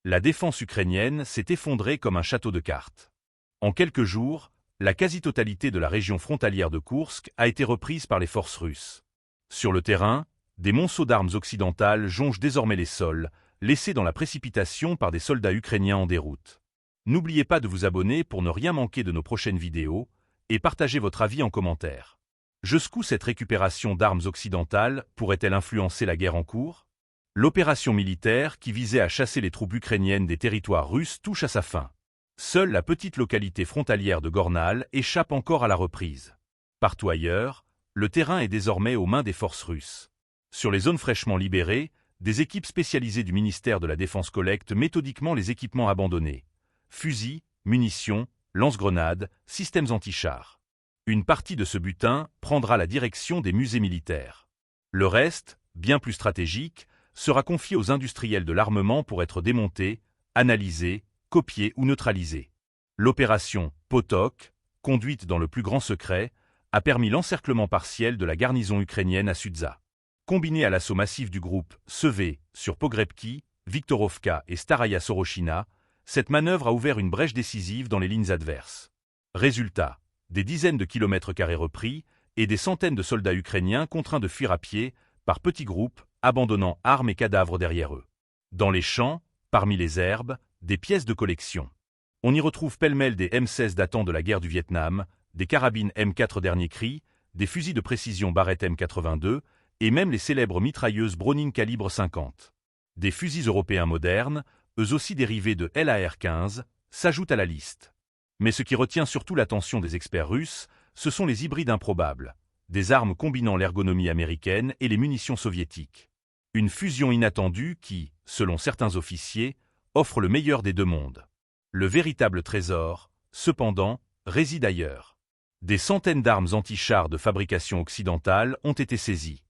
La défense ukrainienne s'est effondrée comme un château de cartes. En quelques jours, la quasi-totalité de la région frontalière de Koursk a été reprise par les forces russes. Sur le terrain, des monceaux d'armes occidentales jonchent désormais les sols, laissés dans la précipitation par des soldats ukrainiens en déroute. N'oubliez pas de vous abonner pour ne rien manquer de nos prochaines vidéos, et partagez votre avis en commentaire. Jusqu'où cette récupération d'armes occidentales pourrait-elle influencer la guerre en cours? L'opération militaire qui visait à chasser les troupes ukrainiennes des territoires russes touche à sa fin. Seule la petite localité frontalière de Gornal échappe encore à la reprise. Partout ailleurs, le terrain est désormais aux mains des forces russes. Sur les zones fraîchement libérées, des équipes spécialisées du ministère de la Défense collectent méthodiquement les équipements abandonnés. Fusils, munitions, lance-grenades, systèmes anti-chars. Une partie de ce butin prendra la direction des musées militaires. Le reste, bien plus stratégique, sera confié aux industriels de l'armement pour être démonté, analysé, copié ou neutralisé. L'opération Potok, conduite dans le plus grand secret, a permis l'encerclement partiel de la garnison ukrainienne à Sudza. Combinée à l'assaut massif du groupe Sevé sur Pogrebki, Viktorovka et Staraya Sorochina, cette manœuvre a ouvert une brèche décisive dans les lignes adverses. Résultat, des dizaines de kilomètres carrés repris et des centaines de soldats ukrainiens contraints de fuir à pied, par petits groupes, abandonnant armes et cadavres derrière eux. Dans les champs, parmi les herbes, des pièces de collection. On y retrouve pêle-mêle des M16 datant de la guerre du Vietnam, des carabines M4 dernier cri, des fusils de précision Barrett M82, et même les célèbres mitrailleuses Browning calibre 50. Des fusils européens modernes, eux aussi dérivés de l'AR-15, s'ajoutent à la liste. Mais ce qui retient surtout l'attention des experts russes, ce sont les hybrides improbables, des armes combinant l'ergonomie américaine et les munitions soviétiques. Une fusion inattendue qui, selon certains officiers, offre le meilleur des deux mondes. Le véritable trésor, cependant, réside ailleurs. Des centaines d'armes anti-chars de fabrication occidentale ont été saisies.